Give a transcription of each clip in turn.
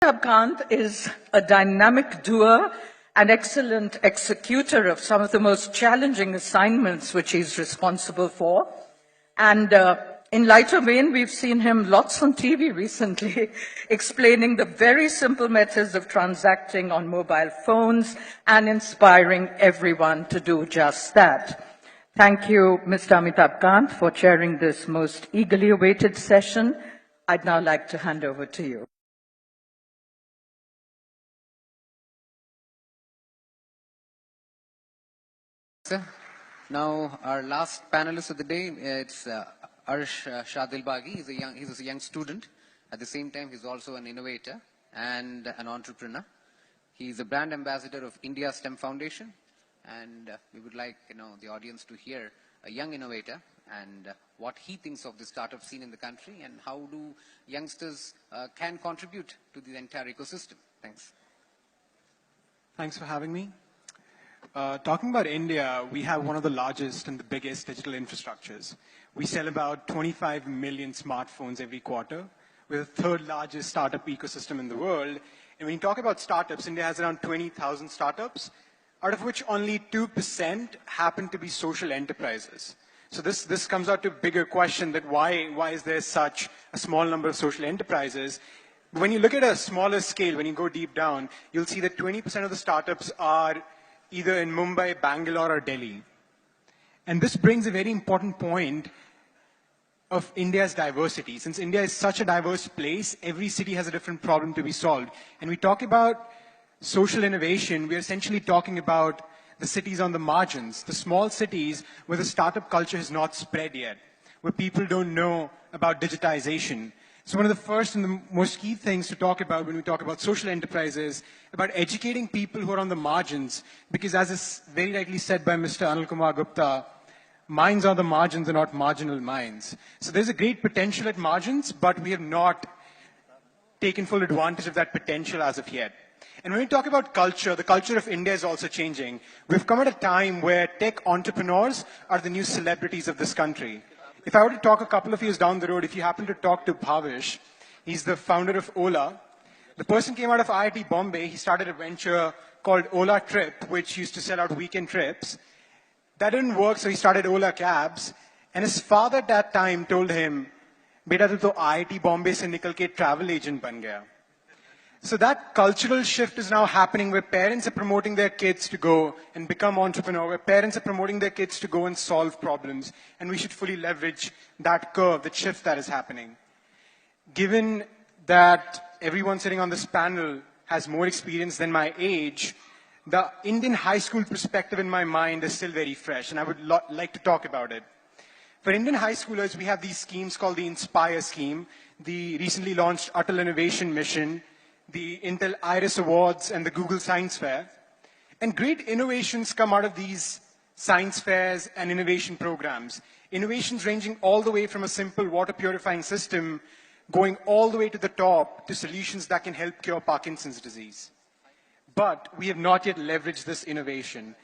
Amitabh Kant is a dynamic doer and excellent executor of some of the most challenging assignments which he's responsible for. And in lighter vein, we've seen him lots on TV recently, explaining the very simple methods of transacting on mobile phones and inspiring everyone to do just that. Thank you, Mr. Amitabh Kant, for chairing this most eagerly awaited session. I'd now like to hand over to you. Now, our last panelist of the day, it's Arsh Shah Dilbaghi. He's a young student. At the same time, he's also an innovator and an entrepreneur. He's a brand ambassador of India STEM Foundation, and we would like the audience to hear a young innovator and what he thinks of the startup scene in the country and how do youngsters can contribute to the entire ecosystem. Thanks. Thanks for having me. Talking about India, we have one of the largest and the biggest digital infrastructures. We sell about 25 million smartphones every quarter. We're the third largest startup ecosystem in the world. And when you talk about startups, India has around 20,000 startups, out of which only 2% happen to be social enterprises. So this comes out to a bigger question that why is there such a small number of social enterprises? When you look at a smaller scale, when you go deep down, you'll see that 20% of the startups are either in Mumbai, Bangalore, or Delhi. And this brings a very important point of India's diversity. Since India is such a diverse place, every city has a different problem to be solved. And we talk about social innovation, we're essentially talking about the cities on the margins, the small cities where the startup culture has not spread yet, where people don't know about digitization. So one of the first and the most key things to talk about when we talk about social enterprises, about educating people who are on the margins, because as is very rightly said by Mr. Anil Kumar Gupta, minds are the margins and not marginal minds. So there's a great potential at margins, but we have not taken full advantage of that potential as of yet. And when we talk about culture, the culture of India is also changing. We've come at a time where tech entrepreneurs are the new celebrities of this country. If I were to talk a couple of years down the road, if you happen to talk to Bhavish, he's the founder of Ola. The person came out of IIT Bombay. He started a venture called Ola Trip, which used to sell out weekend trips. That didn't work, so he started Ola Cabs. And his father at that time told him, "Beta, tu to IIT Bombay se nikal ke travel agent ban gaya." So that cultural shift is now happening where parents are promoting their kids to go and become entrepreneurs, where parents are promoting their kids to go and solve problems. And we should fully leverage that curve, that shift that is happening. Given that everyone sitting on this panel has more experience than my age, the Indian high school perspective in my mind is still very fresh, and I would like to talk about it. For Indian high schoolers, we have these schemes called the Inspire scheme, the recently launched Atal Innovation Mission, the Intel Iris Awards, and the Google Science Fair. And great innovations come out of these science fairs and innovation programs. Innovations ranging all the way from a simple water purifying system, going all the way to the top to solutions that can help cure Parkinson's disease. But we have not yet leveraged this innovation.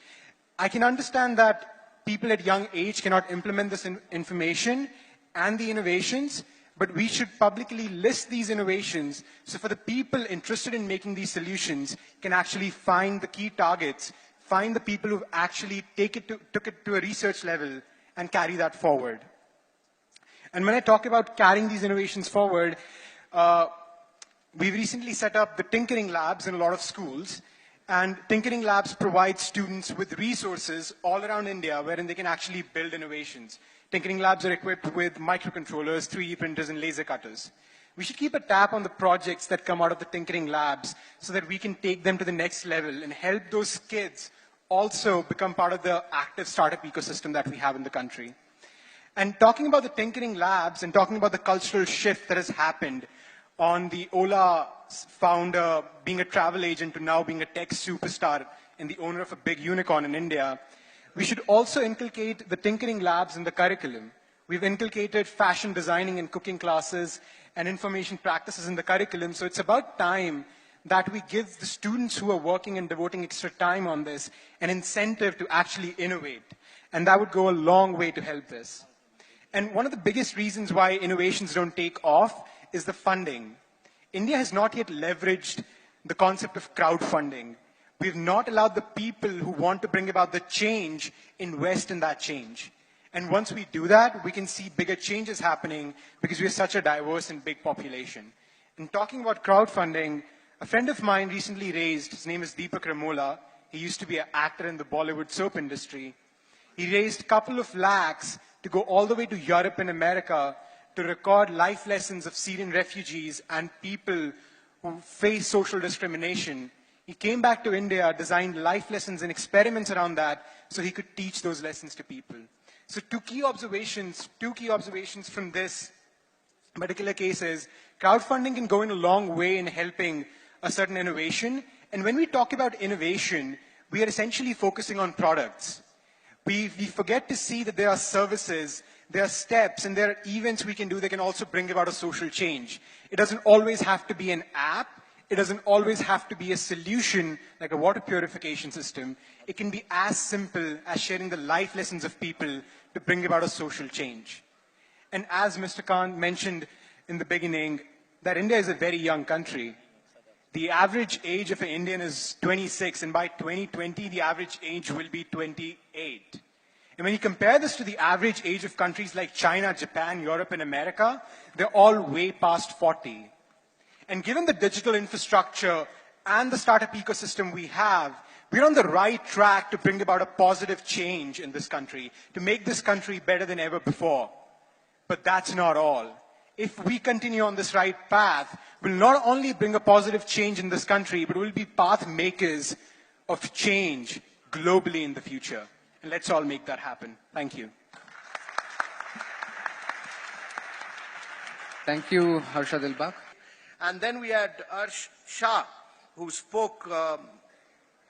I can understand that people at young age cannot implement this information and the innovations, but we should publicly list these innovations so for the people interested in making these solutions can actually find the key targets, find the people who actually took it to a research level and carry that forward. And when I talk about carrying these innovations forward, we've recently set up the Tinkering Labs in a lot of schools. And Tinkering Labs provide students with resources all around India wherein they can actually build innovations. Tinkering Labs are equipped with microcontrollers, 3D printers, and laser cutters. We should keep a tap on the projects that come out of the Tinkering Labs so that we can take them to the next level and help those kids also become part of the active startup ecosystem that we have in the country. And talking about the Tinkering Labs and talking about the cultural shift that has happened on the Ola founder being a travel agent to now being a tech superstar and the owner of a big unicorn in India, we should also inculcate the Tinkering Labs in the curriculum. We've inculcated fashion designing and cooking classes and information practices in the curriculum, so it's about time that we give the students who are working and devoting extra time on this an incentive to actually innovate. And that would go a long way to help this. And one of the biggest reasons why innovations don't take off is the funding. India has not yet leveraged the concept of crowdfunding. We've not allowed the people who want to bring about the change invest in that change. And once we do that, we can see bigger changes happening because we're such a diverse and big population. And talking about crowdfunding, a friend of mine recently raised, his name is Deepak Ramola. He used to be an actor in the Bollywood soap industry. He raised a couple of lakhs to go all the way to Europe and America to record life lessons of Syrian refugees and people who face social discrimination. He came back to India, designed life lessons and experiments around that so he could teach those lessons to people. So two key observations from this particular case is crowdfunding can go in a long way in helping a certain innovation. And when we talk about innovation, we are essentially focusing on products. We forget to see that there are services, there are steps, and there are events we can do that can also bring about a social change. It doesn't always have to be an app. It doesn't always have to be a solution like a water purification system. It can be as simple as sharing the life lessons of people to bring about a social change. And as Mr. Khan mentioned in the beginning, that India is a very young country. The average age of an Indian is 26, and by 2020, the average age will be 28. And when you compare this to the average age of countries like China, Japan, Europe, and America, they're all way past 40. And given the digital infrastructure and the startup ecosystem we have, we're on the right track to bring about a positive change in this country, to make this country better than ever before. But that's not all. If we continue on this right path, we'll not only bring a positive change in this country, but we'll be path makers of change globally in the future. And let's all make that happen. Thank you. Thank you, Harsha Dilbag. And then we had Arsh Shah, who spoke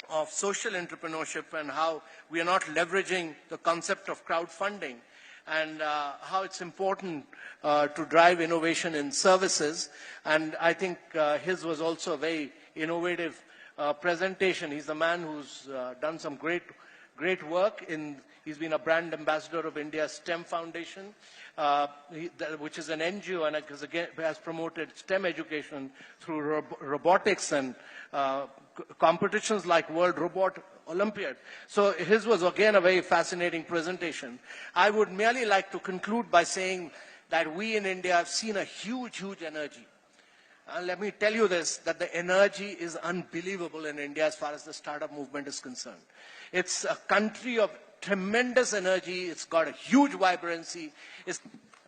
of social entrepreneurship and how we are not leveraging the concept of crowdfunding and how it's important to drive innovation in services. And I think his was also a very innovative presentation. He's a man who's done some great work. He's been a brand ambassador of India's STEM Foundation, which is an NGO and has promoted STEM education through robotics and competitions like World Robot Olympiad. So his was again a very fascinating presentation. I would merely like to conclude by saying that we in India have seen a huge energy. And let me tell you this, that the energy is unbelievable in India as far as the startup movement is concerned. It's a country of tremendous energy. It's got a huge vibrancy.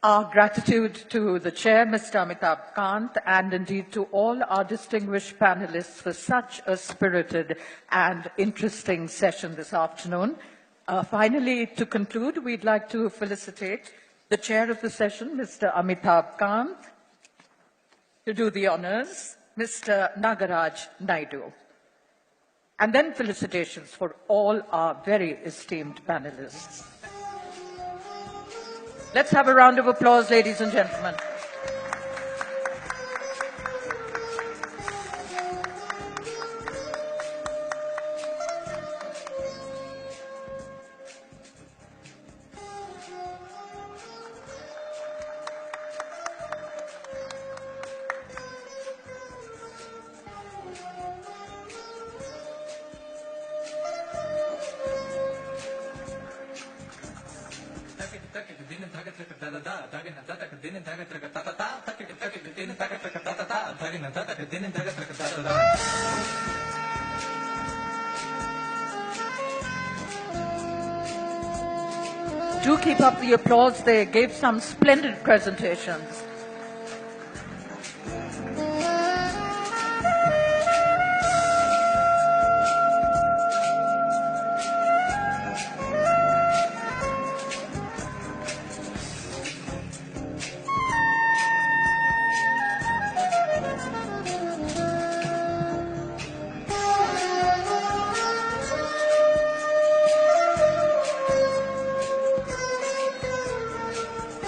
Our gratitude to the chair, Mr. Amitabh Kant, and indeed to all our distinguished panelists for such a spirited and interesting session this afternoon. Finally, to conclude, we'd like to felicitate the chair of the session, Mr. Amitabh Kant, to do the honors, Mr. Nagaraj Naidu. And then felicitations for all our very esteemed panelists. Let's have a round of applause, ladies and gentlemen. Do keep up the applause. They gave some splendid presentations.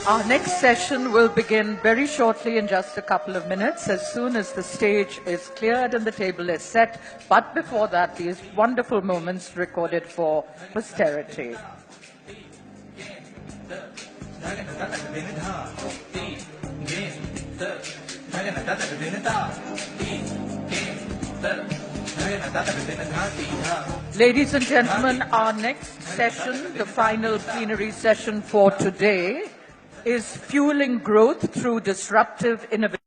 Our next session will begin very shortly in just a couple of minutes, as soon as the stage is cleared and the table is set. But before that, these wonderful moments recorded for posterity. Ladies and gentlemen, our next session, the final plenary session for today, is fueling growth through disruptive innovation.